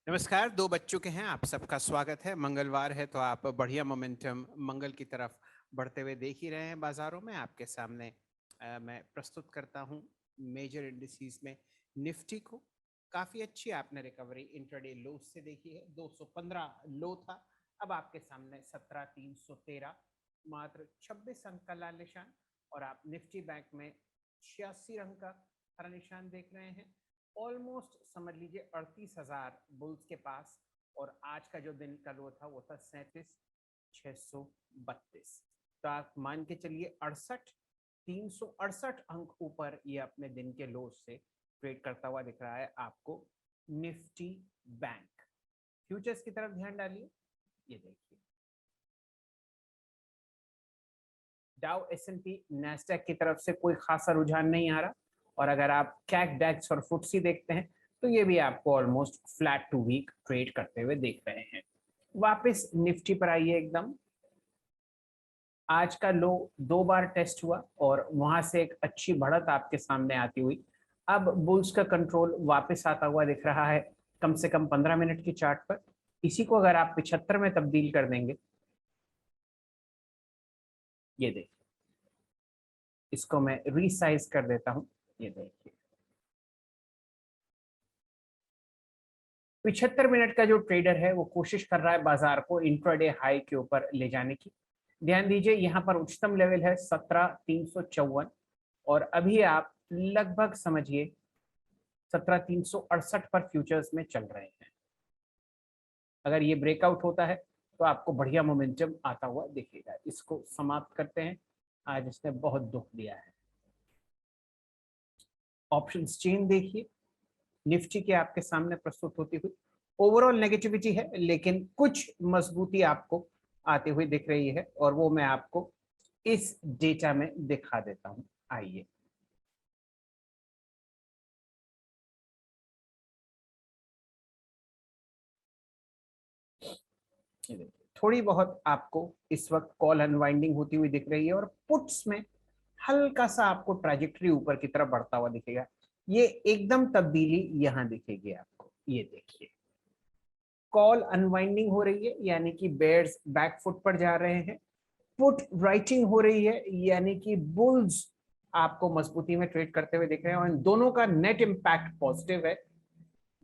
नमस्कार। दो बच्चों के हैं, आप सबका स्वागत है। मंगलवार है तो आप बढ़िया मोमेंटम मंगल की तरफ बढ़ते हुए देख ही रहे हैं बाजारों में। आपके सामने मैं प्रस्तुत करता हूं मेजर इंडिसेस में निफ्टी को। काफ़ी अच्छी आपने रिकवरी इंट्राडे लो से देखी है। 215 लो था, अब आपके सामने 17,313, मात्र 26 अंक का लाल निशान। और आप निफ्टी बैंक में 86 अंक का हरा निशान देख रहे हैं। ऑलमोस्ट समझ लीजिए 38,000 बुल्स के पास। और आज का जो दिन का लो था वो था 37,632। तो आप मान के चलिए 368 अंक ऊपर ये अपने दिन के लो से ट्रेड करता हुआ दिख रहा है आपको निफ्टी बैंक। फ्यूचर्स की तरफ ध्यान डालिए, ये देखिए डाउ एस&पी नैस्डैक की तरफ से कोई खासा रुझान नहीं आ रहा। और अगर आप कैक डैक्स और फुटसी देखते हैं तो ये भी आपको almost flat to weak trade करते हुए देख रहे हैं। वापस निफ्टी पर आइए एकदम। आज का लो 2 बार टेस्ट हुआ और वहां से एक अच्छी बढ़त आपके सामने आती हुई अब बुल्स का कंट्रोल वापस आता हुआ दिख रहा है, कम से कम 15 मिनट की चार्ट पर। इसी को अगर आप 75 में तब्दील कर देंगे, ये देखिए, इसको मैं रीसाइज कर देता हूं, ये देखिए 75 मिनट का जो ट्रेडर है वो कोशिश कर रहा है बाजार को इंट्राडे हाई के ऊपर ले जाने की। ध्यान दीजिए यहाँ पर उच्चतम लेवल है 17,354 और अभी आप लगभग समझिए 17,368 पर फ्यूचर्स में चल रहे हैं। अगर ये ब्रेकआउट होता है तो आपको बढ़िया मोमेंटम आता हुआ दिखेगा। इसको समाप्त करते हैं, आज इसने बहुत दुख दिया है। ऑप्शंस चेन देखिए, निफ्टी के आपके सामने प्रस्तुत होती हुई ओवरऑल नेगेटिविटी है, लेकिन कुछ मजबूती आपको आती हुई दिख रही है और वो मैं आपको इस डेटा में दिखा देता हूं। आइए, थोड़ी बहुत आपको इस वक्त कॉल अनवाइंडिंग होती हुई दिख रही है और पुट्स में हल्का सा आपको ट्रैजेक्टरी ऊपर की तरफ बढ़ता हुआ दिखेगा। ये एकदम तब्दीली यहां दिखेगी आपको, ये देखिए कॉल अनवाइंडिंग हो रही है यानी कि बेयर्स बैक फुट पर जा रहे हैं। पुट राइटिंग हो रही है यानी कि बुल्स आपको मजबूती में ट्रेड करते हुए दिख रहे हैं और इन दोनों का नेट इंपैक्ट पॉजिटिव है।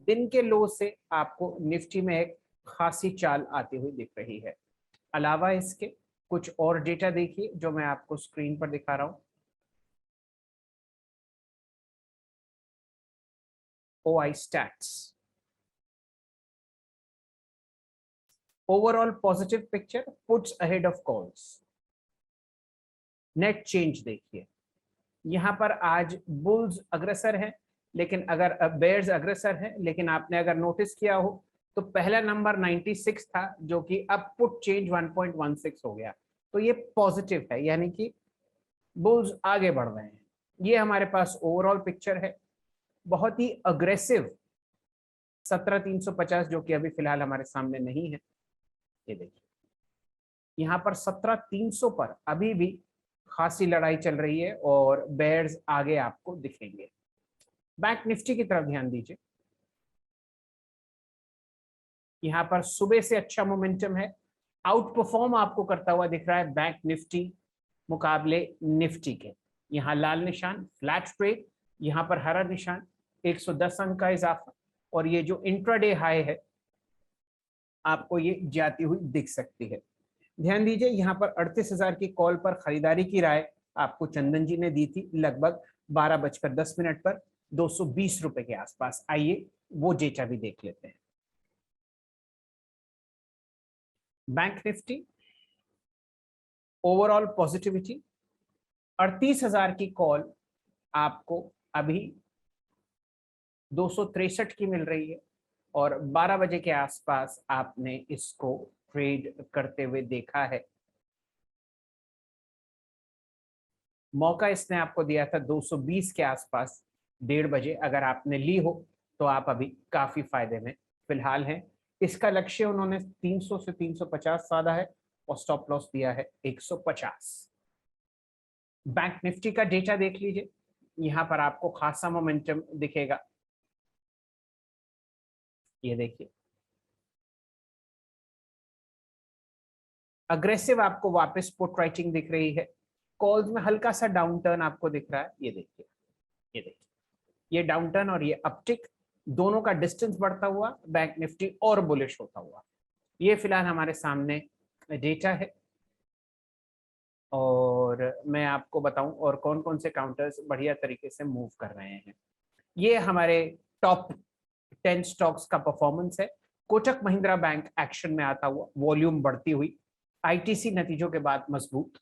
दिन के लो से आपको निफ्टी में एक खासी चाल आती हुई दिख रही है। अलावा इसके कुछ और डेटा देखिए जो मैं आपको स्क्रीन पर दिखा रहा हूं। OI stats, overall positive picture, puts ahead of calls. Net change देखिए, यहां पर आज बुल्स अग्रसर है, लेकिन अगर बेयर्स अग्रसर है, लेकिन आपने अगर नोटिस किया हो तो पहला नंबर 96 था जो कि अब पुट चेंज 1.16 हो गया। तो ये पॉजिटिव है यानी कि बुल्स आगे बढ़ रहे हैं। ये हमारे पास ओवरऑल पिक्चर है, बहुत ही अग्रेसिव 17,350 जो कि अभी फिलहाल हमारे सामने नहीं है। ये देखिए यहाँ पर 17,300 पर अभी भी खासी लड़ाई चल रही है और बेयर्स आगे आपको दिखेंगे। बैंक निफ्टी की तरफ ध्यान दीजिए, यहाँ पर सुबह से अच्छा मोमेंटम है, आउट परफॉर्म आपको करता हुआ दिख रहा है बैंक निफ्टी मुकाबले निफ्टी के। यहाँ लाल निशान फ्लैट ट्रेड, यहाँ पर हरा निशान 110 अंक का इजाफा और ये जो इंट्राडे हाई है आपको ये जाती हुई दिख सकती है। ध्यान दीजिए यहाँ पर 38,000 की कॉल पर खरीदारी की राय आपको चंदन जी ने दी थी लगभग 12:10 पर 220 रुपए के आसपास। आइए वो डेटा भी देख लेते हैं। बैंक निफ्टी ओवरऑल पॉजिटिविटी, 38,000 की कॉल आपको अभी 263 की मिल रही है और 12 बजे के आसपास आपने इसको ट्रेड करते हुए देखा है। मौका इसने आपको दिया था 220 के आसपास 1:30 बजे, अगर आपने ली हो तो आप अभी काफी फायदे में फिलहाल हैं। इसका लक्ष्य उन्होंने 300 से 350 साधा है और स्टॉप लॉस दिया है 150। बैंक निफ्टी का डेटा देख लीजिए, यहाँ पर आपको खासा मोमेंटम दिखेगा। ये देखिए अग्रेसिव आपको वापस पुट राइटिंग दिख रही है, कॉल्स में हल्का सा डाउन टर्न आपको दिख रहा है, ये देखिए, ये देखिए, ये डाउन टर्न और ये अपटिक दोनों का डिस्टेंस बढ़ता हुआ बैंक निफ्टी और बुलिश होता हुआ, ये फिलहाल हमारे सामने डेटा है। और मैं आपको बताऊं और कौन कौन से काउंटर्स बढ़िया तरीके से मूव कर रहे हैं। ये हमारे टॉप 10 स्टॉक्स का परफॉर्मेंस है। कोटक महिंद्रा बैंक एक्शन में आता हुआ, वॉल्यूम बढ़ती हुई, आईटीसी नतीजों के बाद मजबूत।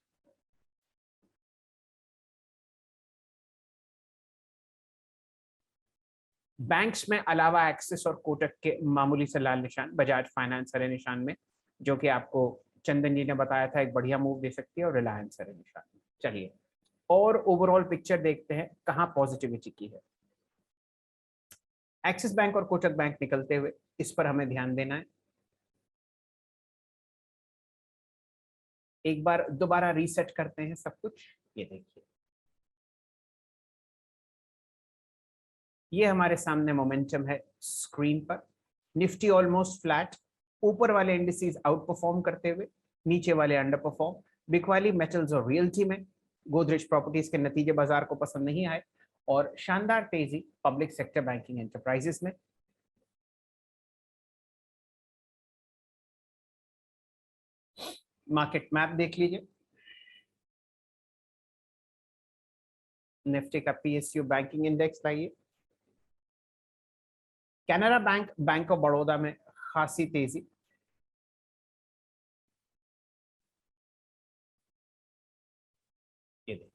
बैंक्स में अलावा एक्सिस और कोटक के मामूली से लाल निशान, बजाज फाइनेंस हरे निशान में, जो कि आपको चंदन जी ने बताया था एक बढ़िया मूव दे सकती है, और रिलायंस हरे निशान में। चलिए और ओवरऑल पिक्चर देखते हैं कहां पॉजिटिविटी की है। एक्सिस बैंक और कोटक बैंक निकलते हुए, इस पर हमें ध्यान देना है। एक बार दोबारा रीसेट करते हैं सब कुछ, ये देखिए, ये हमारे सामने मोमेंटम है स्क्रीन पर। निफ्टी ऑलमोस्ट फ्लैट, ऊपर वाले इंडिसेस आउट परफॉर्म करते हुए, नीचे वाले अंडर परफॉर्म। बिकवाली मेटल्स और रियल्टी में गोदरेज प्रॉपर्टीज के नतीजे बाजार को पसंद नहीं आए, और शानदार तेजी पब्लिक सेक्टर बैंकिंग एंटरप्राइजेस में। मार्केट मैप देख लीजिए, निफ्टी का पीएसयू बैंकिंग इंडेक्स लाइए, Canara bank, bank of Baroda में खासी तेजी, ये देखिए,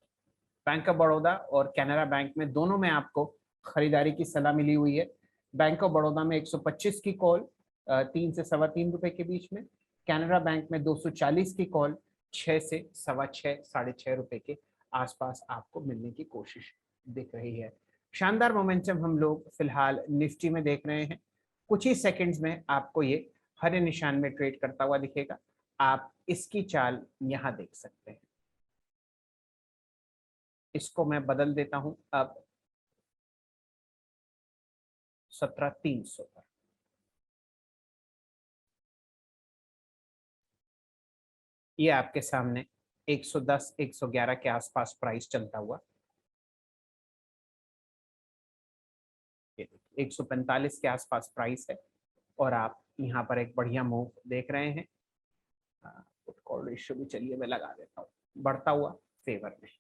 बैंक ऑफ बड़ौदा और कैनरा बैंक में दोनों में आपको खरीदारी की सलाह मिली हुई है। बैंक ऑफ बड़ौदा में 125 की कॉल 3 से ₹3.25 के बीच में, कैनरा बैंक में 240 की कॉल 6 से ₹6.25 ₹6.5 के आसपास आपको मिलने की कोशिश दिख रही है। शानदार मोमेंटम हम लोग फिलहाल निफ्टी में देख रहे हैं। कुछ ही सेकंड्स में आपको ये हरे निशान में ट्रेड करता हुआ दिखेगा। आप इसकी चाल यहाँ देख सकते हैं। इसको मैं बदल देता हूं अब 17,300 पर। ये आपके सामने 110 111 के आसपास प्राइस चलता हुआ, 145 के आसपास प्राइस है, और आप यहाँ पर एक बढ़िया मूव देख रहे हैं। पुट कॉल रेशियो भी चलिए मैं लगा देता हूँ बढ़ता हुआ फेवर में।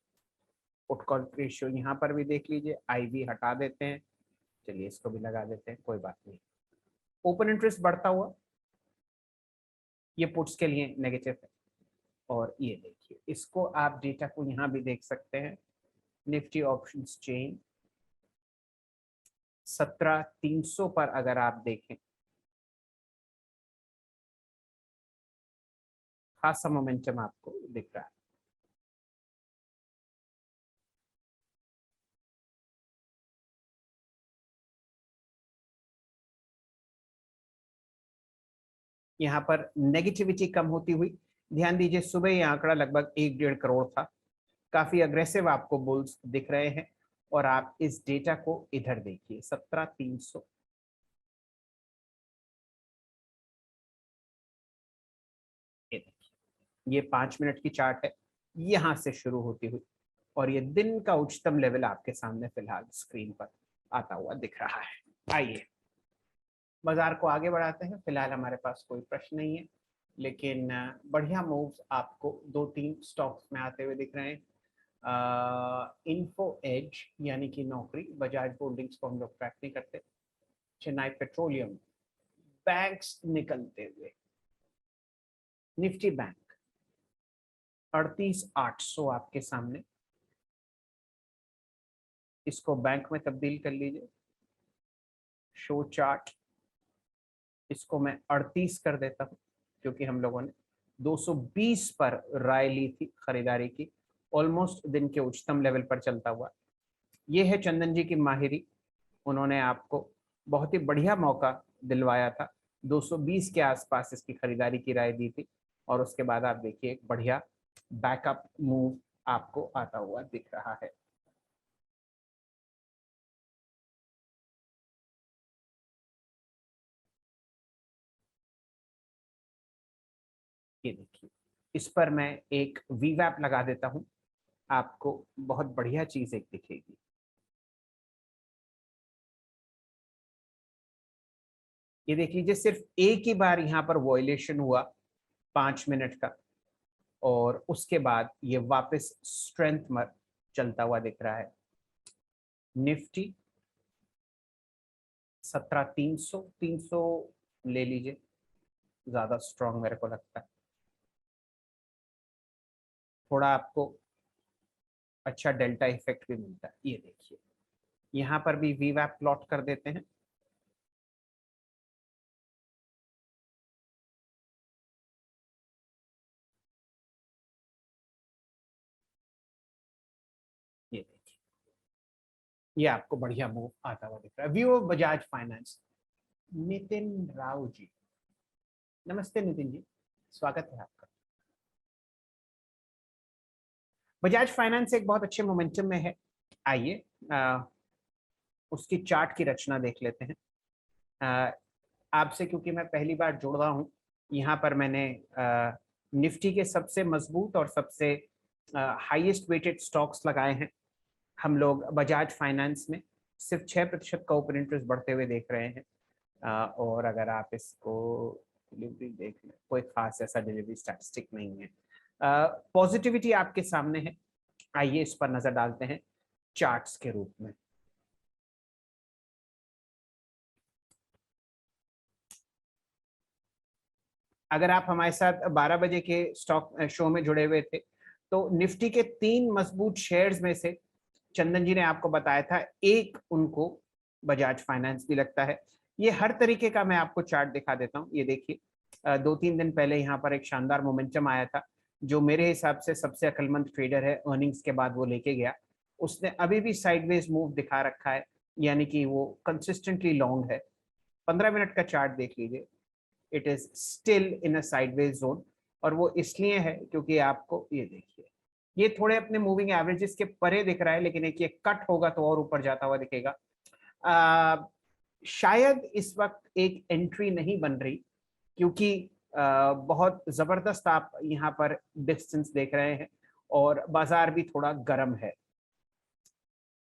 पुट कॉल रेशियो यहाँ पर भी देख लीजिए, आईवी हटा देते हैं, चलिए इसको भी लगा देते हैं, कोई बात नहीं। ओपन इंटरेस्ट बढ़ता हुआ, ये पुट्स के लिए नेगेटिव है। और ये देखिए, इसको आप डेटा को यहाँ भी देख सकते हैं। निफ्टी ऑप्शंस चेन 17,300 पर अगर आप देखें, खासा मोमेंटम आपको दिख रहा है। यहाँ पर नेगेटिविटी कम होती हुई, ध्यान दीजिए सुबह ये आंकड़ा लगभग 1-1.5 करोड़ था। काफी अग्रेसिव आपको बुल्स दिख रहे हैं, और आप इस डेटा को इधर देखिए 17,300, ये देखिए, ये 5 मिनट की चार्ट है, यहां से शुरू होती हुई, और ये दिन का उच्चतम लेवल आपके सामने फिलहाल स्क्रीन पर आता हुआ दिख रहा है। आइए बाजार को आगे बढ़ाते हैं। फिलहाल हमारे पास कोई प्रश्न नहीं है, लेकिन बढ़िया मूव्स आपको 2-3 स्टॉक्स में आते हुए दिख रहे हैं। इन्फो एज यानी कि नौकरी, बजाज होल्डिंग्स को हम लोग ट्रैक नहीं करते, चेन्नई पेट्रोलियम, बैंक्स निकलते हुए, निफ्टी बैंक 38,800 आपके सामने, इसको बैंक में तब्दील कर लीजिए, शो चार्ट, इसको मैं 38 कर देता हूँ, क्योंकि हम लोगों ने 220 पर राय ली थी खरीदारी की, ऑलमोस्ट दिन के उच्चतम लेवल पर चलता हुआ। ये है चंदन जी की माहिरी, उन्होंने आपको बहुत ही बढ़िया मौका दिलवाया था, 220 के आसपास इसकी खरीदारी की राय दी थी, और उसके बाद आप देखिए एक बढ़िया बैकअप मूव आपको आता हुआ दिख रहा है। ये देखिए, इस पर मैं एक वीवैप लगा देता हूं, आपको बहुत बढ़िया चीज एक दिखेगी। ये देख लीजिए, सिर्फ एक ही बार यहाँ पर वॉयलेशन हुआ 5 मिनट का, और उसके बाद ये वापस स्ट्रेंथ में चलता हुआ दिख रहा है। निफ्टी 17,300, 300 ले लीजिए, ज्यादा स्ट्रॉन्ग मेरे को लगता है। थोड़ा आपको अच्छा डेल्टा इफेक्ट भी मिलता है। ये देखिए, यहाँ पर भी वीवैप प्लॉट कर देते हैं। ये देखिए, ये आपको बढ़िया मूव आता हुआ दिख रहा है। व्यू बजाज फाइनेंस, नितिन राव जी, नमस्ते नितिन जी, स्वागत है आपका। बजाज फाइनेंस एक बहुत अच्छे मोमेंटम में है। आइए उसकी चार्ट की रचना देख लेते हैं। आपसे क्योंकि मैं पहली बार जुड़ रहा हूँ, यहाँ पर मैंने निफ्टी के सबसे मजबूत और सबसे हाईएस्ट वेटेड स्टॉक्स लगाए हैं। हम लोग बजाज फाइनेंस में सिर्फ 6% का ओपन इंटरेस्ट बढ़ते हुए देख रहे हैं। और अगर आप इसको डिलीवरी देख लें, कोई खास ऐसा डिलीवरी स्टैटिस्टिक नहीं है। पॉजिटिविटी आपके सामने है। आइए इस पर नजर डालते हैं चार्ट्स के रूप में। अगर आप हमारे साथ 12 बजे के स्टॉक शो में जुड़े हुए थे, तो निफ्टी के 3 मजबूत शेयर्स में से चंदन जी ने आपको बताया था एक उनको बजाज फाइनेंस भी लगता है। ये हर तरीके का मैं आपको चार्ट दिखा देता हूँ। ये देखिए, 2-3 दिन पहले यहाँ पर एक शानदार मोमेंटम आया था, जो मेरे हिसाब से सबसे अक्लमंद ट्रेडर है अर्निंग्स के बाद वो लेके गया। उसने अभी भी साइडवेज मूव दिखा रखा है, यानी कि वो कंसिस्टेंटली लॉन्ग है। 15 मिनट का चार्ट देख लीजिए, it is still in a sideways zone. और वो इसलिए है क्योंकि आपको ये देखिए, ये थोड़े अपने मूविंग एवरेजेस के परे दिख रहा है, लेकिन एक ये कट होगा तो और ऊपर जाता हुआ दिखेगा। शायद इस वक्त एक एंट्री नहीं बन रही, क्योंकि बहुत जबरदस्त आप यहाँ पर डिस्टेंस देख रहे हैं और बाजार भी थोड़ा गर्म है।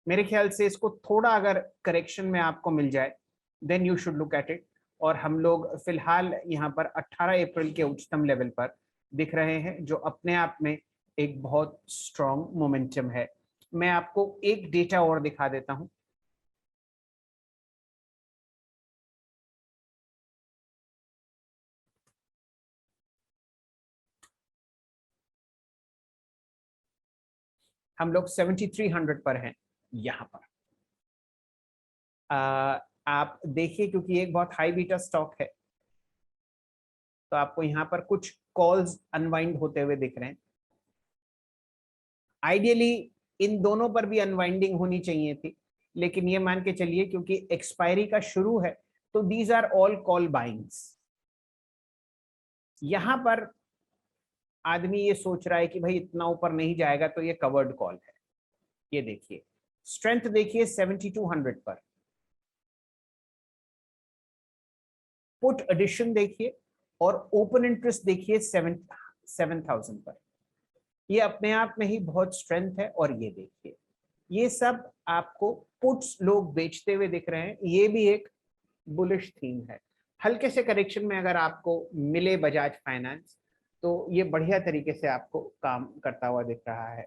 मेरे ख्याल से इसको थोड़ा अगर करेक्शन में आपको मिल जाए, then you should look at it. और हम लोग फिलहाल यहाँ पर 18 अप्रैल के उच्चतम लेवल पर दिख रहे हैं, जो अपने आप में एक बहुत स्ट्रॉन्ग मोमेंटम है। मैं आपको एक डेटा और दिखा देता हूं। हम लोग 7300 पर हैं यहाँ पर। आप देखिए, क्योंकि एक बहुत हाई बीटा स्टॉक है, तो आपको यहाँ पर कुछ कॉल्स अनवाइंड होते हुए दिख रहे हैं। आइडियली इन दोनों पर भी अनवाइंडिंग होनी चाहिए थी, लेकिन ये मान के चलिए क्योंकि एक्सपायरी का शुरू है, तो these are all call buyings. यहां पर आदमी ये सोच रहा है कि भाई इतना ऊपर नहीं जाएगा, तो ये कवर्ड कॉल है। ये देखिए, स्ट्रेंथ देखिए 7200 पर, पुट एडिशन देखिए, और ओपन इंटरेस्ट देखिए 7000 पर। ये अपने आप में ही बहुत स्ट्रेंथ है। और ये देखिए, ये सब आपको पुट्स लोग बेचते हुए दिख रहे हैं। ये भी एक बुलिश थीम है। हल्के से करेक्शन में अगर आपको मिले बजाज फाइनेंस, तो ये बढ़िया तरीके से आपको काम करता हुआ दिख रहा है।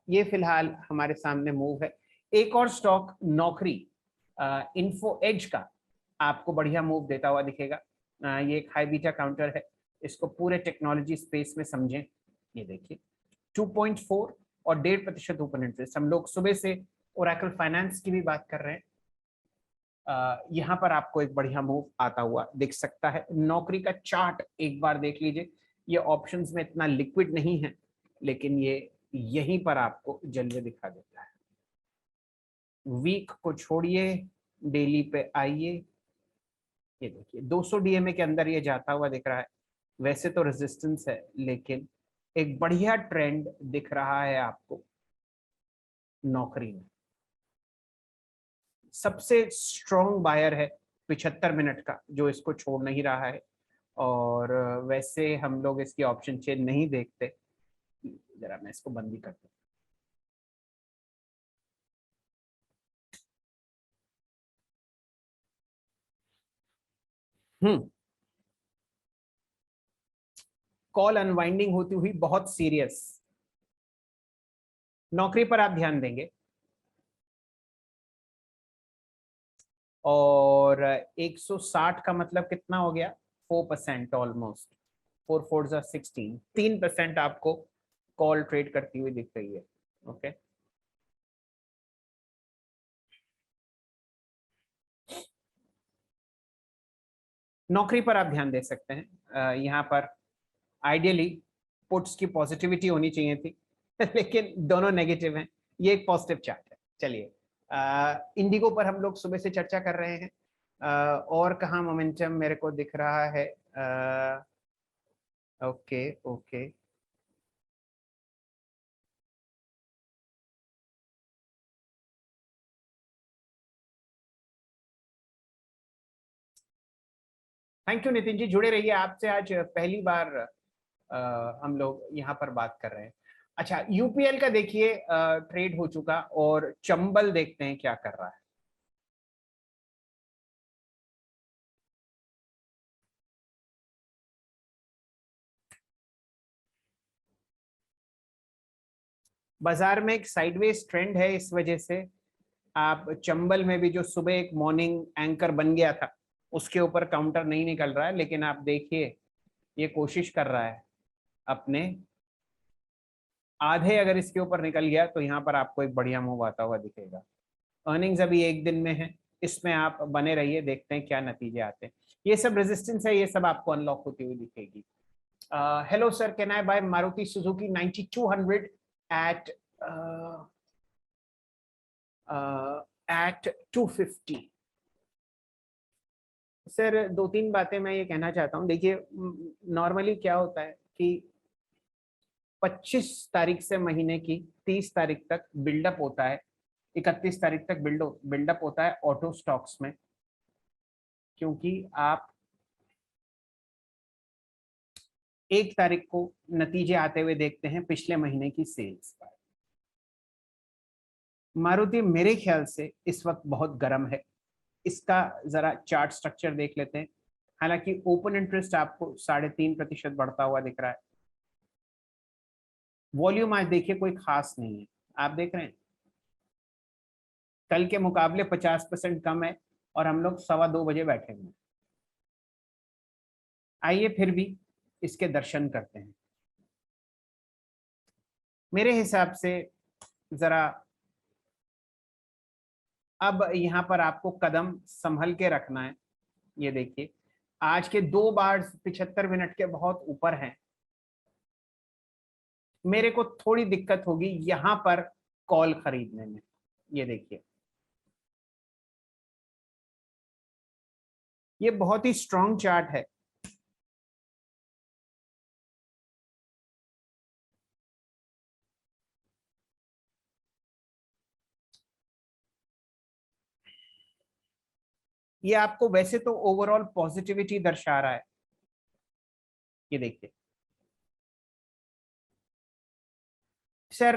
ये फिलहाल हमारे सामने मूव है। एक और स्टॉक नौकरी, इन्फो एज का आपको बढ़िया मूव देता हुआ दिखेगा। ये एक हाई बीटा काउंटर है, इसको पूरे टेक्नोलॉजी स्पेस में समझें। ये देखिए, 2.4 और 1.5% ओपन इंटरेस्ट। हम लोग सुबह से ओरेकल फाइनेंस की भी बात कर रहे हैं। यहाँ पर आपको एक बढ़िया मूव आता हुआ दिख सकता है। नौकरी का चार्ट एक बार देख लीजिए। ये ऑप्शंस में इतना लिक्विड नहीं है, लेकिन ये यहीं पर आपको जलवे दिखा देता है। वीक को छोड़िए, डेली पे आइए। ये देखिए, 200 डीएमए के अंदर ये जाता हुआ दिख रहा है। वैसे तो रेजिस्टेंस है, लेकिन एक बढ़िया ट्रेंड दिख रहा है आपको नौकरी में। सबसे स्ट्रॉन्ग बायर है 75 मिनट का, जो इसको छोड़ नहीं रहा है। और वैसे हम लोग इसकी ऑप्शन चेंज नहीं देखते। जरा मैं इसको बंद ही करता हूँ। कॉल अनवाइंडिंग होती हुई बहुत सीरियस। नौकरी पर आप ध्यान देंगे, और 160 का मतलब कितना हो गया? 4% ऑलमोस्ट। 4 4 16, 3% आपको कॉल ट्रेड करती हुई दिख रही है। ओके, नौकरी पर आप ध्यान दे सकते हैं। यहाँ पर आइडियली पुट्स की पॉजिटिविटी होनी चाहिए थी लेकिन दोनों नेगेटिव हैं। ये एक पॉजिटिव चार्ट है। चलिए, इंडिगो पर हम लोग सुबह से चर्चा कर रहे हैं। और कहाँ मोमेंटम मेरे को दिख रहा है? Okay okay, thank you Nitin ji, जुड़े रहिए। आपसे आज पहली बार हम लोग यहाँ पर बात कर रहे हैं। अच्छा, यूपीएल का देखिए ट्रेड हो चुका, और चंबल देखते हैं क्या कर रहा है। बाजार में एक साइडवेज ट्रेंड है, इस वजह से आप चंबल में भी जो सुबह एक मॉर्निंग एंकर बन गया था, उसके ऊपर काउंटर नहीं निकल रहा है, लेकिन आप देखिए ये कोशिश कर रहा है अपने आधे। अगर इसके ऊपर निकल गया तो यहाँ पर आपको एक बढ़िया मूव आता हुआ दिखेगा। अर्निंग्स अभी एक दिन में है, इसमें आप बने रहिए, देखते हैं क्या नतीजे आते हैं। ये सब रेजिस्टेंस है, ये सब आपको अनलॉक होती हुई दिखेगी। Hello sir, can I buy Maruti Suzuki 9200 at at 250? Sir, दो तीन बातें मैं ये कहना चाहता हूँ। देखिए, नॉर्मली क्या होता है कि 25 तारीख से महीने की 30 तारीख तक बिल्डअप होता है, 31 तारीख तक बिल्डअप होता है ऑटो स्टॉक्स में, क्योंकि आप 1 तारीख को नतीजे आते हुए देखते हैं पिछले महीने की सेल्स पर। मारुति मेरे ख्याल से इस वक्त बहुत गर्म है। इसका जरा चार्ट स्ट्रक्चर देख लेते हैं। हालांकि ओपन इंटरेस्ट आपको 3.5% बढ़ता हुआ दिख रहा है। वॉल्यूम आज देखिए कोई खास नहीं है, आप देख रहे हैं कल के मुकाबले 50% कम है, और हम लोग 1:15 बजे बैठे हुए हैं। आइए फिर भी इसके दर्शन करते हैं। मेरे हिसाब से जरा अब यहाँ पर आपको कदम संभल के रखना है। ये देखिए, आज के 2 बार 75 मिनट के बहुत ऊपर हैं। मेरे को थोड़ी दिक्कत होगी यहाँ पर कॉल खरीदने में। ये देखिए, ये बहुत ही स्ट्रॉन्ग चार्ट है। ये आपको वैसे तो ओवरऑल पॉजिटिविटी दर्शा रहा है। ये देखिए सर,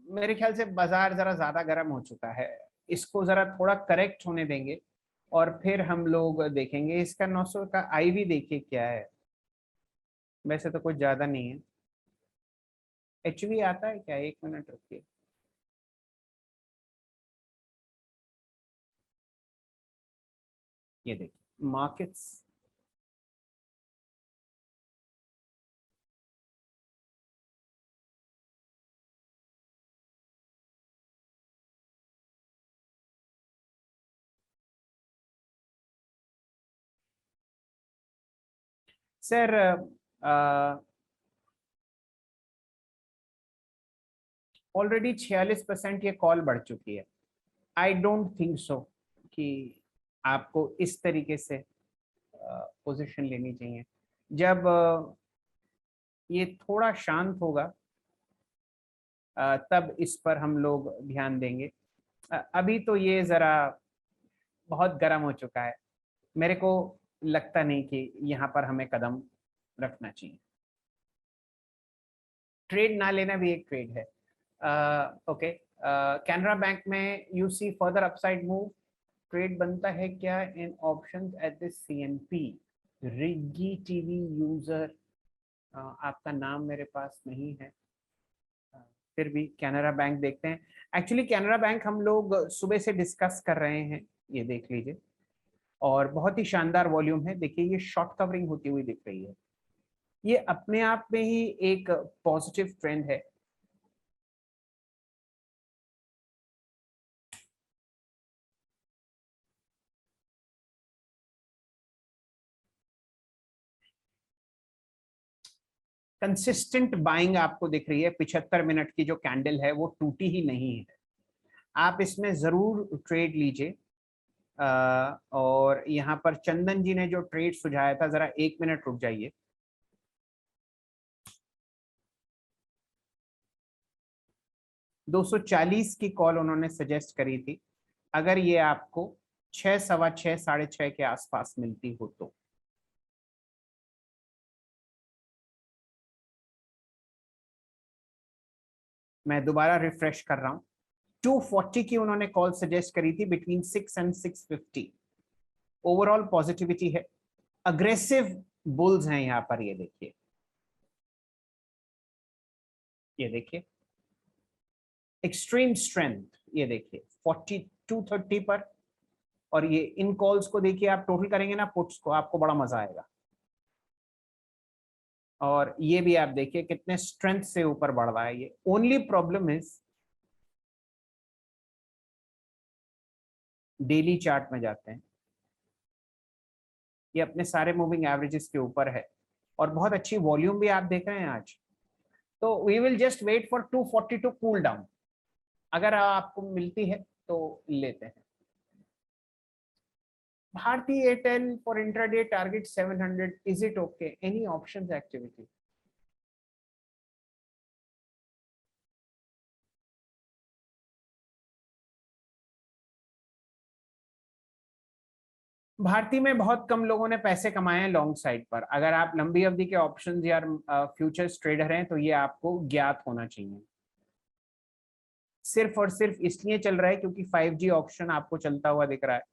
मेरे ख्याल से बाजार जरा ज्यादा गर्म हो चुका है। इसको जरा थोड़ा करेक्ट होने देंगे, और फिर हम लोग देखेंगे। इसका 900 का आईवी देखिए क्या है। वैसे तो कुछ ज्यादा नहीं है। एचवी आता है क्या? 1 मिनट रुकिए। ये देखिए मार्केट्स। सर, ऑलरेडी 46% ये कॉल बढ़ चुकी है। आई डोंट थिंक सो कि आपको इस तरीके से पोजीशन लेनी चाहिए। जब ये थोड़ा शांत होगा, तब इस पर हम लोग ध्यान देंगे। अभी तो ये जरा बहुत गर्म हो चुका है। मेरे को लगता नहीं कि यहाँ पर हमें कदम रखना चाहिए। ट्रेड ना लेना भी एक ट्रेड है। ओके, कैनरा बैंक में you see further upside move, trade बनता है क्या in options at this CNP? रिगी टीवी यूजर, आपका नाम मेरे पास नहीं है, फिर भी कैनरा बैंक देखते हैं। एक्चुअली कैनरा बैंक हम लोग सुबह से डिस्कस कर रहे हैं, ये देख लीजिए, और बहुत ही शानदार वॉल्यूम है। देखिए ये शॉर्ट कवरिंग होती हुई दिख रही है, ये अपने आप में ही एक पॉजिटिव ट्रेंड है। कंसिस्टेंट बाइंग आपको दिख रही है, 75 मिनट की जो कैंडल है वो टूटी ही नहीं है, आप इसमें जरूर ट्रेड लीजिए। और यहाँ पर चंदन जी ने जो ट्रेड सुझाया था, जरा 1 मिनट रुक जाइए। $240 की कॉल उन्होंने सजेस्ट करी थी, अगर ये आपको 6, सवा 6, 6:30 के आसपास मिलती हो तो। मैं दोबारा रिफ्रेश कर रहा हूं, 240 की उन्होंने कॉल सजेस्ट करी थी बिटवीन 6 एंड 650। ओवरऑल पॉजिटिविटी है, अग्रेसिव बुल्स हैं यहाँ पर, ये देखिए एक्सट्रीम स्ट्रेंथ, ये देखिए 4230 पर। और ये इन कॉल्स को देखिए, आप टोटल करेंगे ना पुट्स को, आपको बड़ा मजा आएगा। और ये भी आप देखिए कितने स्ट्रेंथ से ऊपर बढ़ रहा है ये। Only problem is daily chart में जाते हैं, ये अपने सारे मूविंग एवरेजेस के ऊपर है, और बहुत अच्छी वॉल्यूम भी आप देख रहे हैं आज। तो we will just wait for 240 to cool down, अगर आपको मिलती है तो लेते हैं। Bharti Airtel for intraday target 700, is it okay? Any options activity? Bharti में बहुत कम लोगों ने पैसे कमाए हैं लॉन्ग साइड पर। अगर आप लंबी अवधि के ऑप्शंस या फ्यूचर्स ट्रेडर हैं तो ये आपको ज्ञात होना चाहिए। सिर्फ और सिर्फ इसलिए चल रहा है क्योंकि 5G ऑप्शन आपको चलता हुआ दिख रहा है,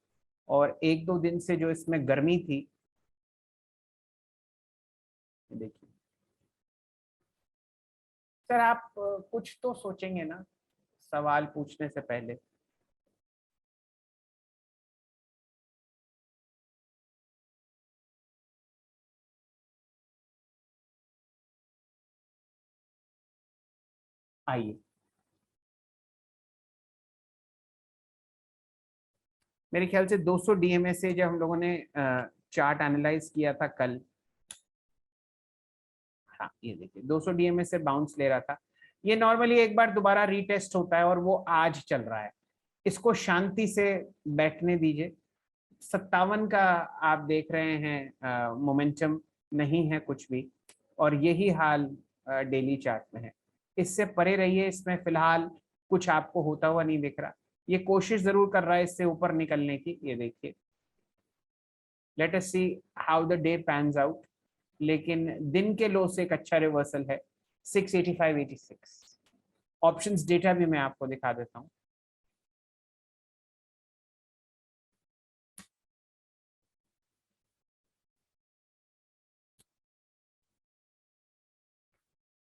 और 1-2 दिन से जो इसमें गर्मी थी, देखिए सर आप कुछ तो सोचेंगे ना सवाल पूछने से पहले। आइए, मेरे ख्याल से 200 DMA से जब हम लोगों ने चार्ट एनालाइज किया था कल, हाँ ये देखिए 200 DMA से बाउंस ले रहा था। ये नॉर्मली एक बार दोबारा रीटेस्ट होता है और वो आज चल रहा है, इसको शांति से बैठने दीजिए। 57 का आप देख रहे हैं, मोमेंटम नहीं है कुछ भी, और यही हाल डेली चार्ट में है। इससे परे रहिए, इसमें फिलहाल कुछ आपको होता हुआ नहीं दिख रहा। ये कोशिश जरूर कर रहा है इससे ऊपर निकलने की, ये देखिए। Let us see how the day pans out, लेकिन दिन के लो से एक अच्छा रिवर्सल है 685.86। ऑप्शंस डेटा भी मैं आपको दिखा देता हूँ।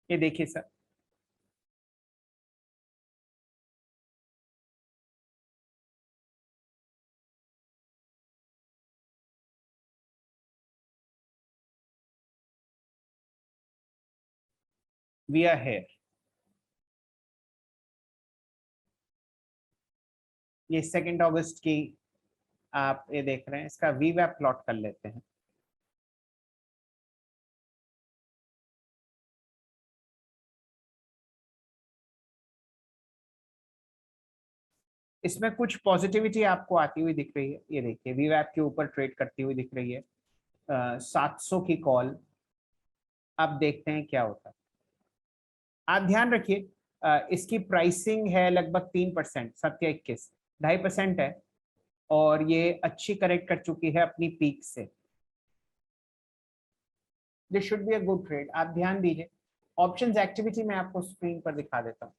ये देखिए सर, वी आर हेयर, ये 2 अगस्त की आप ये देख रहे हैं, इसका वीवैप प्लॉट कर लेते हैं। इसमें कुछ पॉजिटिविटी आपको आती हुई दिख रही है, ये देखिए वीवैप के ऊपर ट्रेड करती हुई दिख रही है। 700 की कॉल, अब देखते हैं क्या होता है। आप ध्यान रखिए, इसकी प्राइसिंग है लगभग 3%, 721, 2.5% है, और ये अच्छी करेक्ट कर चुकी है अपनी पीक से। This should be a good trade. आप ध्यान दीजिए, ऑप्शंस एक्टिविटी मैं आपको स्क्रीन पर दिखा देता हूँ।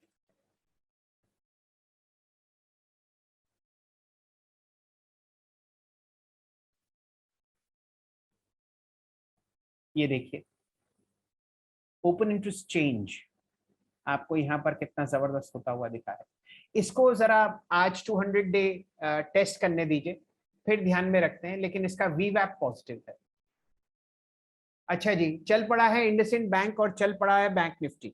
ये देखिए, ओपन इंटरेस्ट चेंज आपको यहाँ पर कितना जबरदस्त होता हुआ दिखा है। इसको जरा आज 200 डे टेस्ट करने दीजिए, फिर ध्यान में रखते हैं, लेकिन इसका वीवैप पॉजिटिव है। अच्छा जी, चल पड़ा है इंडसइंड बैंक और चल पड़ा है बैंक निफ्टी।